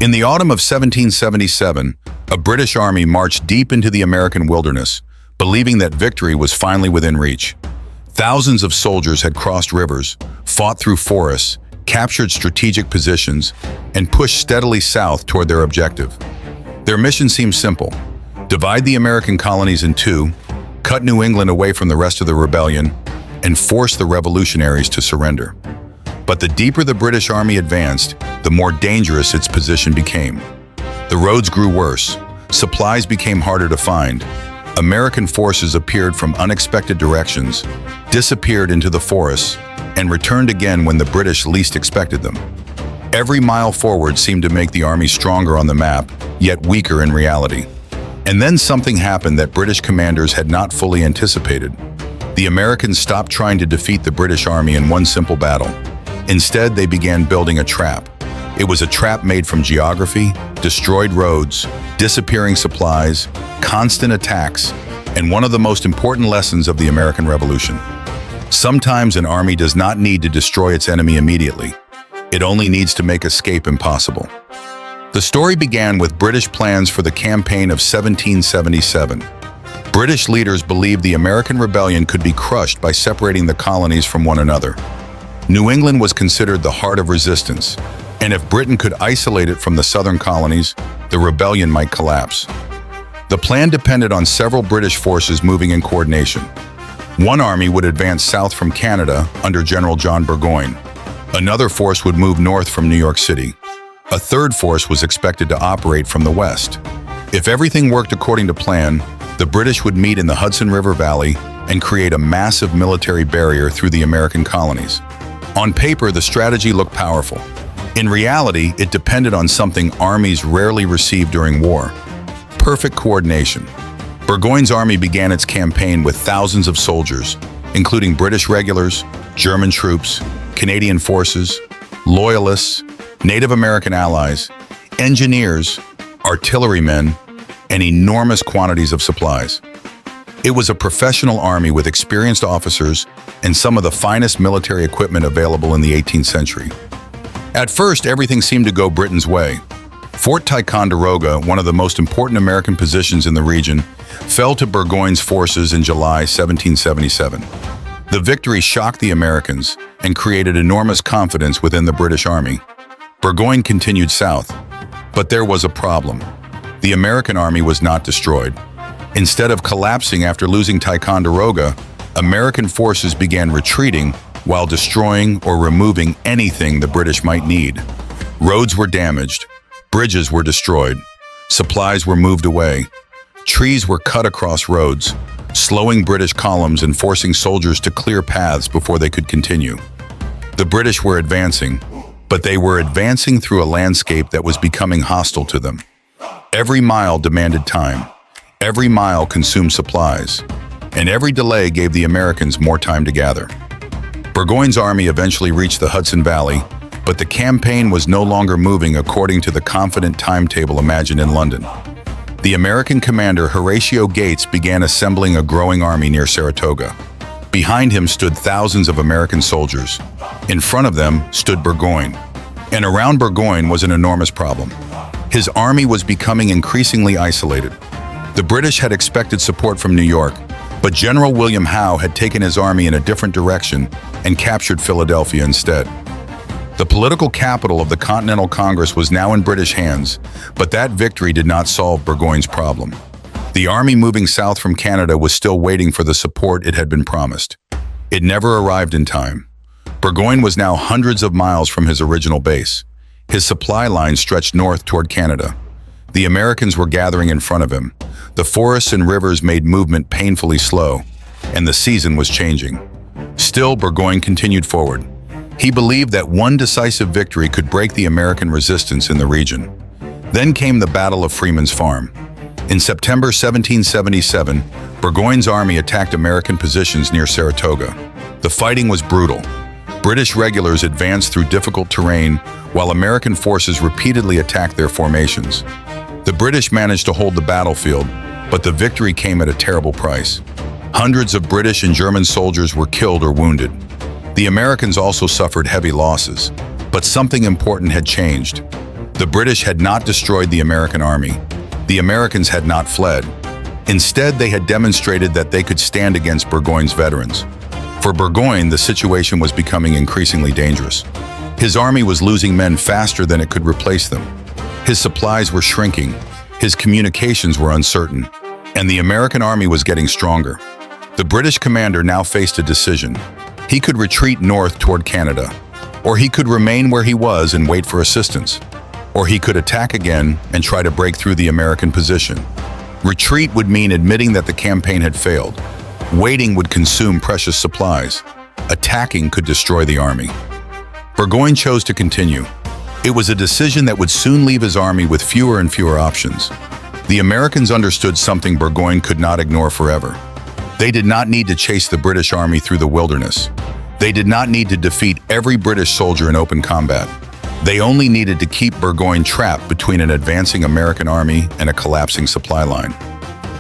In the autumn of 1777, a British army marched deep into the American wilderness, believing that victory was finally within reach. Thousands of soldiers had crossed rivers, fought through forests, captured strategic positions, and pushed steadily south toward their objective. Their mission seemed simple: divide the American colonies in two, cut New England away from the rest of the rebellion, and force the revolutionaries to surrender. But the deeper the British army advanced, the more dangerous its position became. The roads grew worse, supplies became harder to find, American forces appeared from unexpected directions, disappeared into the forests, and returned again when the British least expected them. Every mile forward seemed to make the army stronger on the map, yet weaker in reality. And then something happened that British commanders had not fully anticipated. The Americans stopped trying to defeat the British army in one simple battle. Instead, they began building a trap. It was a trap made from geography, destroyed roads, disappearing supplies, constant attacks, and one of the most important lessons of the American Revolution. Sometimes an army does not need to destroy its enemy immediately. It only needs to make escape impossible. The story began with British plans for the campaign of 1777. British leaders believed the American rebellion could be crushed by separating the colonies from one another. New England was considered the heart of resistance, and if Britain could isolate it from the southern colonies, the rebellion might collapse. The plan depended on several British forces moving in coordination. One army would advance south from Canada under General John Burgoyne. Another force would move north from New York City. A third force was expected to operate from the west. If everything worked according to plan, the British would meet in the Hudson River Valley and create a massive military barrier through the American colonies. On paper, the strategy looked powerful. In reality, it depended on something armies rarely received during war: perfect coordination. Burgoyne's army began its campaign with thousands of soldiers, including British regulars, German troops, Canadian forces, loyalists, Native American allies, engineers, artillerymen, and enormous quantities of supplies. It was a professional army with experienced officers and some of the finest military equipment available in the 18th century. At first, everything seemed to go Britain's way. Fort Ticonderoga, one of the most important American positions in the region, fell to Burgoyne's forces in July 1777. The victory shocked the Americans and created enormous confidence within the British army. Burgoyne continued south, but there was a problem. The American army was not destroyed. Instead of collapsing after losing Ticonderoga, American forces began retreating while destroying or removing anything the British might need. Roads were damaged, bridges were destroyed, supplies were moved away, trees were cut across roads, slowing British columns and forcing soldiers to clear paths before they could continue. The British were advancing, but they were advancing through a landscape that was becoming hostile to them. Every mile demanded time, every mile consumed supplies, and every delay gave the Americans more time to gather. Burgoyne's army eventually reached the Hudson Valley, but the campaign was no longer moving according to the confident timetable imagined in London. The American commander Horatio Gates began assembling a growing army near Saratoga. Behind him stood thousands of American soldiers. In front of them stood Burgoyne. And around Burgoyne was an enormous problem. His army was becoming increasingly isolated. The British had expected support from New York, but General William Howe had taken his army in a different direction and captured Philadelphia instead. The political capital of the Continental Congress was now in British hands, but that victory did not solve Burgoyne's problem. The army moving south from Canada was still waiting for the support it had been promised. It never arrived in time. Burgoyne was now hundreds of miles from his original base. His supply line stretched north toward Canada. The Americans were gathering in front of him. The forests and rivers made movement painfully slow, and the season was changing. Still, Burgoyne continued forward. He believed that one decisive victory could break the American resistance in the region. Then came the Battle of Freeman's Farm. In September 1777, Burgoyne's army attacked American positions near Saratoga. The fighting was brutal. British regulars advanced through difficult terrain, while American forces repeatedly attacked their formations. The British managed to hold the battlefield, but the victory came at a terrible price. Hundreds of British and German soldiers were killed or wounded. The Americans also suffered heavy losses, but something important had changed. The British had not destroyed the American army. The Americans had not fled. Instead, they had demonstrated that they could stand against Burgoyne's veterans. For Burgoyne, the situation was becoming increasingly dangerous. His army was losing men faster than it could replace them. His supplies were shrinking, his communications were uncertain, and the American army was getting stronger. The British commander now faced a decision. He could retreat north toward Canada, or he could remain where he was and wait for assistance, or he could attack again and try to break through the American position. Retreat would mean admitting that the campaign had failed. Waiting would consume precious supplies. Attacking could destroy the army. Burgoyne chose to continue. It was a decision that would soon leave his army with fewer and fewer options. The Americans understood something Burgoyne could not ignore forever. They did not need to chase the British army through the wilderness. They did not need to defeat every British soldier in open combat. They only needed to keep Burgoyne trapped between an advancing American army and a collapsing supply line.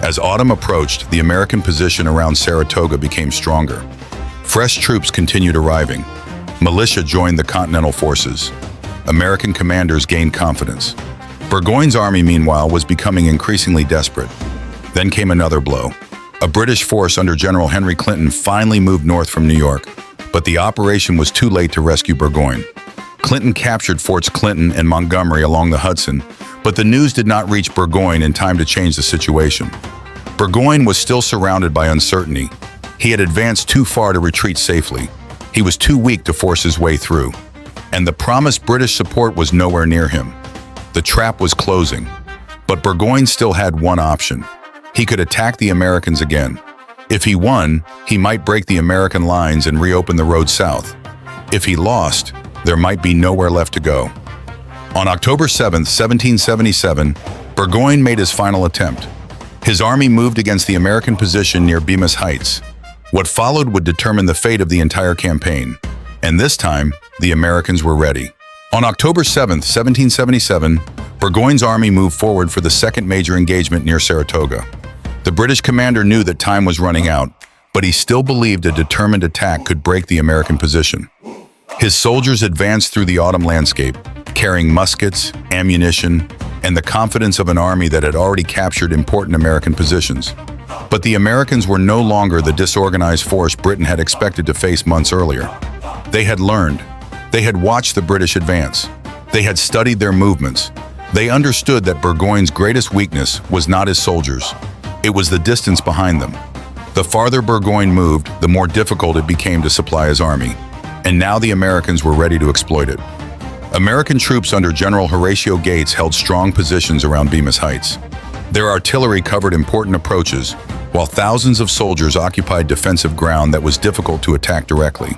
As autumn approached, the American position around Saratoga became stronger. Fresh troops continued arriving. Militia joined the Continental Forces. American commanders gained confidence. Burgoyne's army, meanwhile, was becoming increasingly desperate. Then came another blow. A British force under General Henry Clinton finally moved north from New York, but the operation was too late to rescue Burgoyne. Clinton captured Forts Clinton and Montgomery along the Hudson, but the news did not reach Burgoyne in time to change the situation. Burgoyne was still surrounded by uncertainty. He had advanced too far to retreat safely. He was too weak to force his way through, and the promised British support was nowhere near him. The trap was closing, but Burgoyne still had one option. He could attack the Americans again. If he won, he might break the American lines and reopen the road south. If he lost, there might be nowhere left to go. On October 7, 1777, Burgoyne made his final attempt. His army moved against the American position near Bemis Heights. What followed would determine the fate of the entire campaign, and this time, the Americans were ready. On October 7, 1777, Burgoyne's army moved forward for the second major engagement near Saratoga. The British commander knew that time was running out, but he still believed a determined attack could break the American position. His soldiers advanced through the autumn landscape, carrying muskets, ammunition, and the confidence of an army that had already captured important American positions. But the Americans were no longer the disorganized force Britain had expected to face months earlier. They had learned. They had watched the British advance. They had studied their movements. They understood that Burgoyne's greatest weakness was not his soldiers. It was the distance behind them. The farther Burgoyne moved, the more difficult it became to supply his army. And now the Americans were ready to exploit it. American troops under General Horatio Gates held strong positions around Bemis Heights. Their artillery covered important approaches, while thousands of soldiers occupied defensive ground that was difficult to attack directly.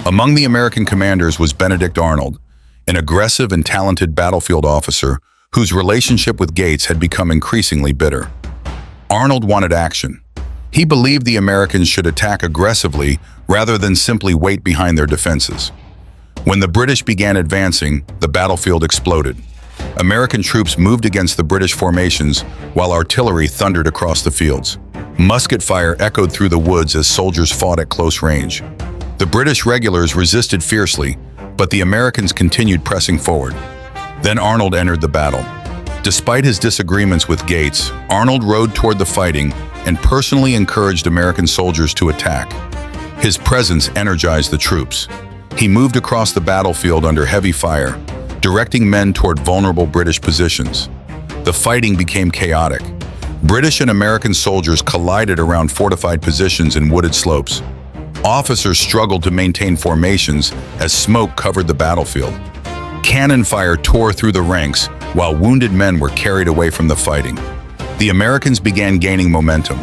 Among the American commanders was Benedict Arnold, an aggressive and talented battlefield officer whose relationship with Gates had become increasingly bitter. Arnold wanted action. He believed the Americans should attack aggressively rather than simply wait behind their defenses. When the British began advancing, the battlefield exploded. American troops moved against the British formations while artillery thundered across the fields. Musket fire echoed through the woods as soldiers fought at close range. The British regulars resisted fiercely, but the Americans continued pressing forward. Then Arnold entered the battle. Despite his disagreements with Gates, Arnold rode toward the fighting and personally encouraged American soldiers to attack. His presence energized the troops. He moved across the battlefield under heavy fire, directing men toward vulnerable British positions. The fighting became chaotic. British and American soldiers collided around fortified positions in wooded slopes. Officers struggled to maintain formations as smoke covered the battlefield. Cannon fire tore through the ranks while wounded men were carried away from the fighting. The Americans began gaining momentum.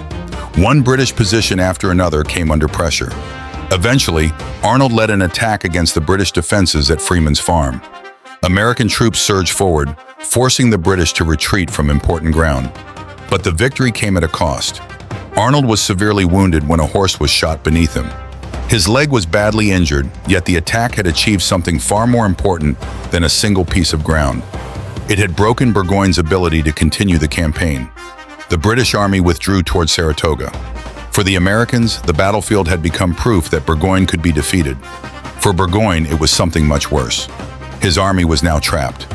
One British position after another came under pressure. Eventually, Arnold led an attack against the British defenses at Freeman's Farm. American troops surged forward, forcing the British to retreat from important ground. But the victory came at a cost. Arnold was severely wounded when a horse was shot beneath him. His leg was badly injured, yet the attack had achieved something far more important than a single piece of ground. It had broken Burgoyne's ability to continue the campaign. The British army withdrew toward Saratoga. For the Americans, the battlefield had become proof that Burgoyne could be defeated. For Burgoyne, it was something much worse. His army was now trapped.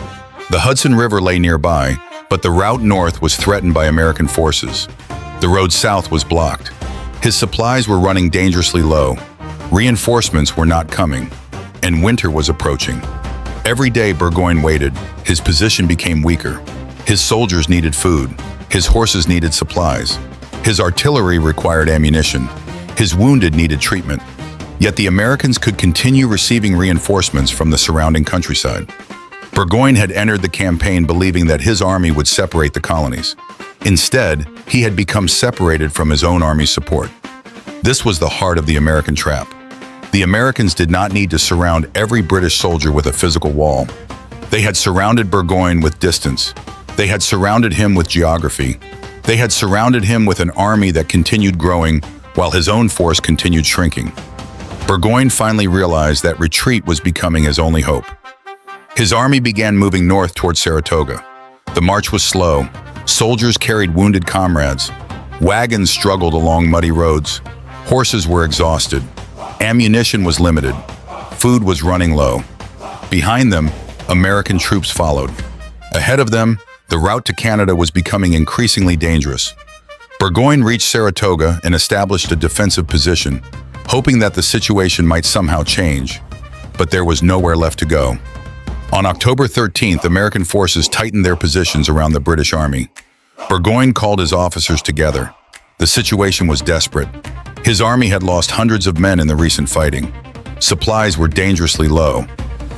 The Hudson River lay nearby, but the route north was threatened by American forces. The road south was blocked. His supplies were running dangerously low. Reinforcements were not coming, and winter was approaching. Every day Burgoyne waited. His position became weaker. His soldiers needed food. His horses needed supplies. His artillery required ammunition. His wounded needed treatment. Yet the Americans could continue receiving reinforcements from the surrounding countryside. Burgoyne had entered the campaign believing that his army would separate the colonies. Instead, he had become separated from his own army's support. This was the heart of the American trap. The Americans did not need to surround every British soldier with a physical wall. They had surrounded Burgoyne with distance. They had surrounded him with geography. They had surrounded him with an army that continued growing while his own force continued shrinking. Burgoyne finally realized that retreat was becoming his only hope. His army began moving north towards Saratoga. The march was slow. Soldiers carried wounded comrades. Wagons struggled along muddy roads. Horses were exhausted. Ammunition was limited. Food was running low. Behind them, American troops followed. Ahead of them, the route to Canada was becoming increasingly dangerous. Burgoyne reached Saratoga and established a defensive position, hoping that the situation might somehow change. But there was nowhere left to go. On October 13th, American forces tightened their positions around the British Army. Burgoyne called his officers together. The situation was desperate. His army had lost hundreds of men in the recent fighting. Supplies were dangerously low.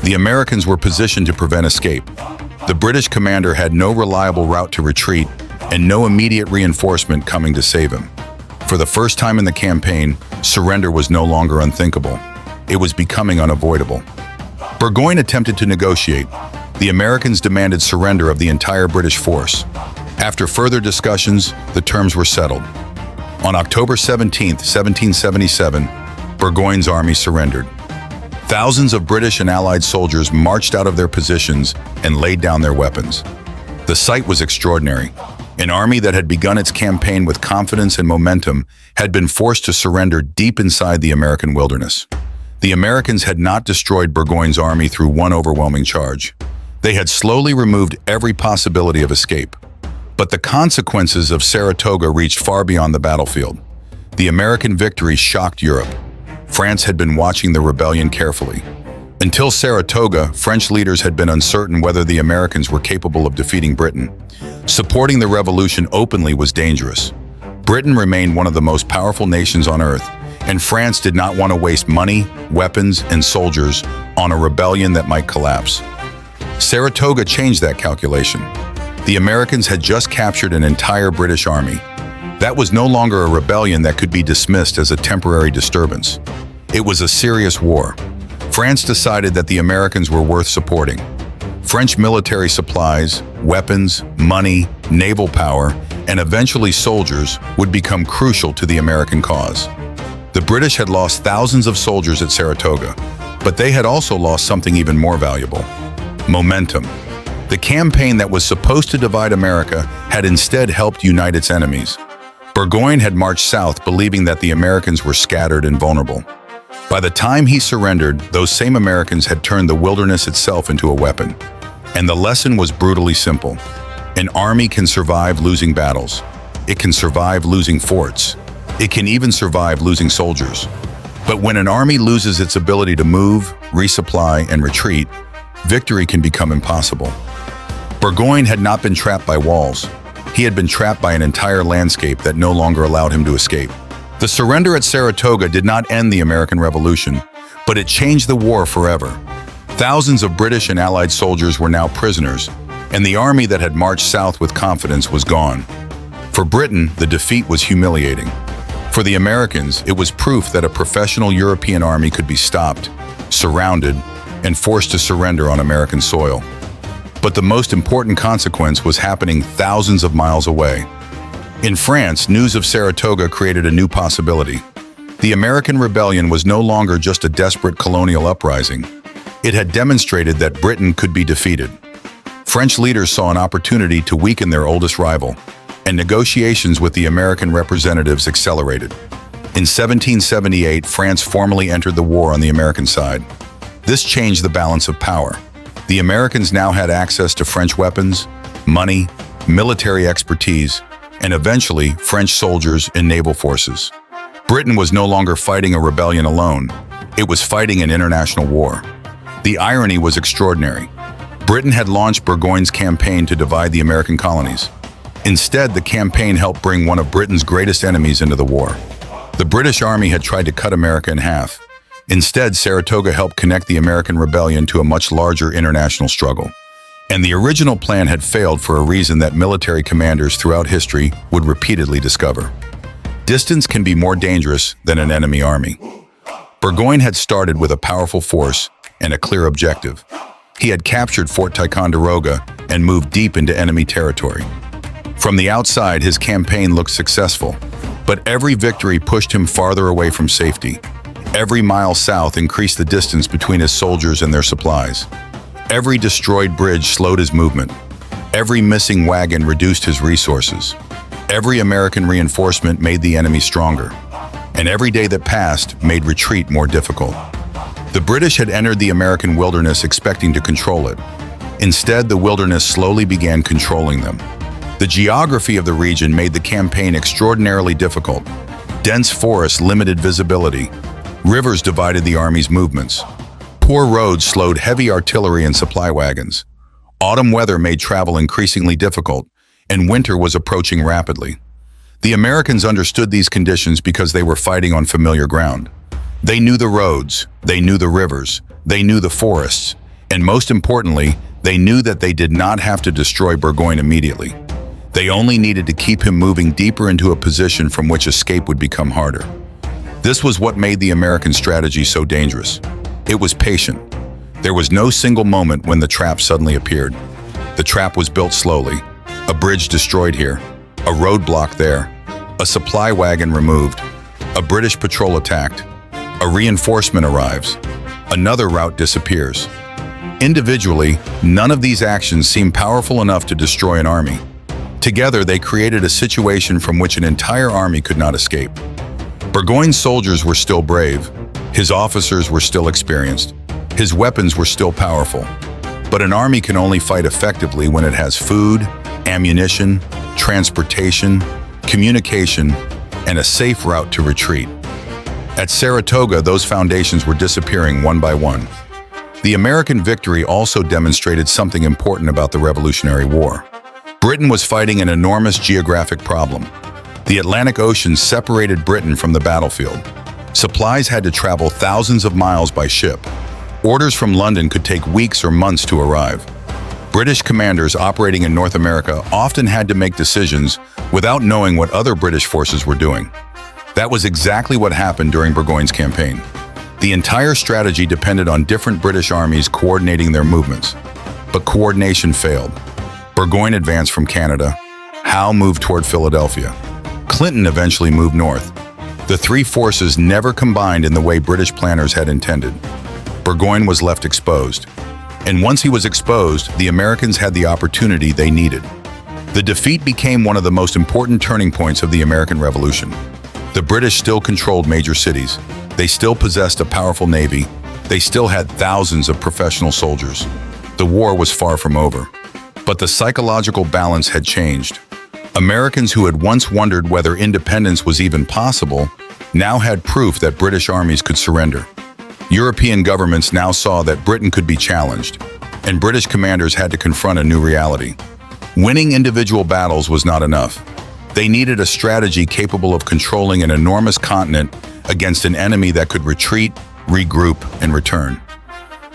The Americans were positioned to prevent escape. The British commander had no reliable route to retreat and no immediate reinforcement coming to save him. For the first time in the campaign, surrender was no longer unthinkable. It was becoming unavoidable. Burgoyne attempted to negotiate. The Americans demanded surrender of the entire British force. After further discussions, the terms were settled. On October 17, 1777, Burgoyne's army surrendered. Thousands of British and Allied soldiers marched out of their positions and laid down their weapons. The sight was extraordinary. An army that had begun its campaign with confidence and momentum had been forced to surrender deep inside the American wilderness. The Americans had not destroyed Burgoyne's army through one overwhelming charge. They had slowly removed every possibility of escape. But the consequences of Saratoga reached far beyond the battlefield. The American victory shocked Europe. France had been watching the rebellion carefully. Until Saratoga, French leaders had been uncertain whether the Americans were capable of defeating Britain. Supporting the revolution openly was dangerous. Britain remained one of the most powerful nations on earth, and France did not want to waste money, weapons, and soldiers on a rebellion that might collapse. Saratoga changed that calculation. The Americans had just captured an entire British army. That was no longer a rebellion that could be dismissed as a temporary disturbance. It was a serious war. France decided that the Americans were worth supporting. French military supplies, weapons, money, naval power, and eventually soldiers would become crucial to the American cause. The British had lost thousands of soldiers at Saratoga, but they had also lost something even more valuable: momentum. The campaign that was supposed to divide America had instead helped unite its enemies. Burgoyne had marched south believing that the Americans were scattered and vulnerable. By the time he surrendered, those same Americans had turned the wilderness itself into a weapon. And the lesson was brutally simple. An army can survive losing battles. It can survive losing forts. It can even survive losing soldiers. But when an army loses its ability to move, resupply, and retreat, victory can become impossible. Burgoyne had not been trapped by walls. He had been trapped by an entire landscape that no longer allowed him to escape. The surrender at Saratoga did not end the American Revolution, but it changed the war forever. Thousands of British and Allied soldiers were now prisoners, and the army that had marched south with confidence was gone. For Britain, the defeat was humiliating. For the Americans, it was proof that a professional European army could be stopped, surrounded, and forced to surrender on American soil. But the most important consequence was happening thousands of miles away. In France, news of Saratoga created a new possibility. The American rebellion was no longer just a desperate colonial uprising. It had demonstrated that Britain could be defeated. French leaders saw an opportunity to weaken their oldest rival, and negotiations with the American representatives accelerated. In 1778, France formally entered the war on the American side. This changed the balance of power. The Americans now had access to French weapons, money, military expertise, and eventually French soldiers and naval forces. Britain was no longer fighting a rebellion alone. It was fighting an international war. The irony was extraordinary. Britain had launched Burgoyne's campaign to divide the American colonies. Instead, the campaign helped bring one of Britain's greatest enemies into the war. The British Army had tried to cut America in half. Instead, Saratoga helped connect the American rebellion to a much larger international struggle. And the original plan had failed for a reason that military commanders throughout history would repeatedly discover. Distance can be more dangerous than an enemy army. Burgoyne had started with a powerful force and a clear objective. He had captured Fort Ticonderoga and moved deep into enemy territory. From the outside, his campaign looked successful, but every victory pushed him farther away from safety. Every mile south increased the distance between his soldiers and their supplies. Every destroyed bridge slowed his movement. Every missing wagon reduced his resources. Every American reinforcement made the enemy stronger. And every day that passed made retreat more difficult. The British had entered the American wilderness expecting to control it. Instead, the wilderness slowly began controlling them. The geography of the region made the campaign extraordinarily difficult. Dense forests limited visibility. Rivers divided the army's movements. Poor roads slowed heavy artillery and supply wagons. Autumn weather made travel increasingly difficult, and winter was approaching rapidly. The Americans understood these conditions because they were fighting on familiar ground. They knew the roads, they knew the rivers, they knew the forests, and most importantly, they knew that they did not have to destroy Burgoyne immediately. They only needed to keep him moving deeper into a position from which escape would become harder. This was what made the American strategy so dangerous. It was patient. There was no single moment when the trap suddenly appeared. The trap was built slowly. A bridge destroyed here, a roadblock there, a supply wagon removed, a British patrol attacked, a reinforcement arrives, another route disappears. Individually, none of these actions seemed powerful enough to destroy an army. Together, they created a situation from which an entire army could not escape. Burgoyne's soldiers were still brave, his officers were still experienced, his weapons were still powerful. But an army can only fight effectively when it has food, ammunition, transportation, communication, and a safe route to retreat. At Saratoga, those foundations were disappearing one by one. The American victory also demonstrated something important about the Revolutionary War. Britain was fighting an enormous geographic problem. The Atlantic Ocean separated Britain from the battlefield. Supplies had to travel thousands of miles by ship. Orders from London could take weeks or months to arrive. British commanders operating in North America often had to make decisions without knowing what other British forces were doing. That was exactly what happened during Burgoyne's campaign. The entire strategy depended on different British armies coordinating their movements. But coordination failed. Burgoyne advanced from Canada. Howe moved toward Philadelphia. Clinton eventually moved north. The three forces never combined in the way British planners had intended. Burgoyne was left exposed. And once he was exposed, the Americans had the opportunity they needed. The defeat became one of the most important turning points of the American Revolution. The British still controlled major cities. They still possessed a powerful navy. They still had thousands of professional soldiers. The war was far from over. But the psychological balance had changed. Americans who had once wondered whether independence was even possible now had proof that British armies could surrender. European governments now saw that Britain could be challenged, and British commanders had to confront a new reality. Winning individual battles was not enough. They needed a strategy capable of controlling an enormous continent against an enemy that could retreat, regroup, and return.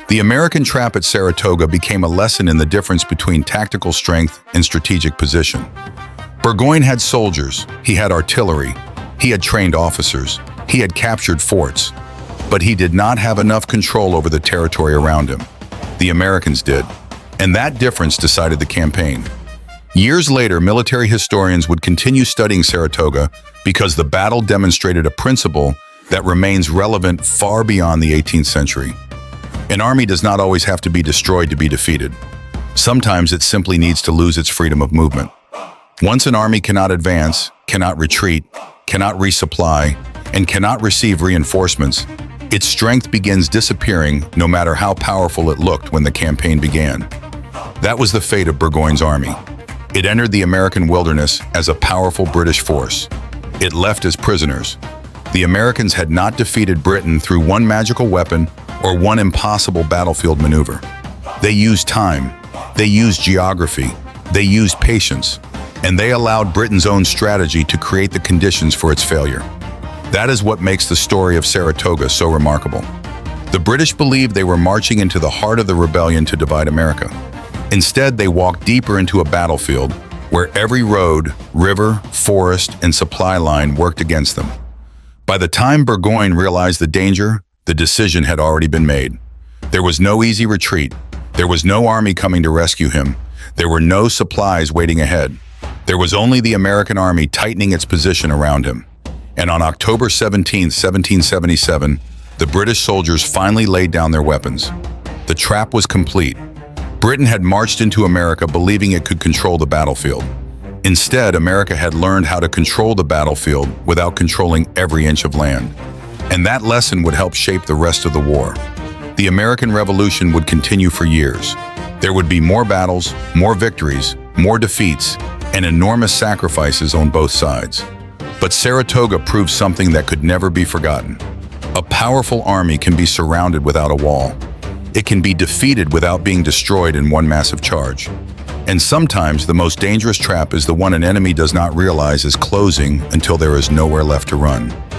The American trap at Saratoga became a lesson in the difference between tactical strength and strategic position. Burgoyne had soldiers, he had artillery, he had trained officers, he had captured forts, but he did not have enough control over the territory around him. The Americans did, and that difference decided the campaign. Years later, military historians would continue studying Saratoga because the battle demonstrated a principle that remains relevant far beyond the 18th century. An army does not always have to be destroyed to be defeated. Sometimes it simply needs to lose its freedom of movement. Once an army cannot advance, cannot retreat, cannot resupply, and cannot receive reinforcements, Its strength begins disappearing no matter how powerful it looked when the campaign began. That was the fate of Burgoyne's army. It entered the American wilderness as a powerful British force. It left as prisoners. The Americans had not defeated Britain through one magical weapon or one impossible battlefield maneuver. They used time, they used geography, they used patience, and they allowed Britain's own strategy to create the conditions for its failure. That is what makes the story of Saratoga so remarkable. The British believed they were marching into the heart of the rebellion to divide America. Instead, they walked deeper into a battlefield where every road, river, forest, and supply line worked against them. By the time Burgoyne realized the danger, the decision had already been made. There was no easy retreat. There was no army coming to rescue him. There were no supplies waiting ahead. There was only the American army tightening its position around him. And on October 17, 1777, the British soldiers finally laid down their weapons. The trap was complete. Britain had marched into America believing it could control the battlefield. Instead, America had learned how to control the battlefield without controlling every inch of land. And that lesson would help shape the rest of the war. The American Revolution would continue for years. There would be more battles, more victories, more defeats, and enormous sacrifices on both sides. But Saratoga proved something that could never be forgotten. A powerful army can be surrounded without a wall. It can be defeated without being destroyed in one massive charge. And sometimes the most dangerous trap is the one an enemy does not realize is closing until there is nowhere left to run.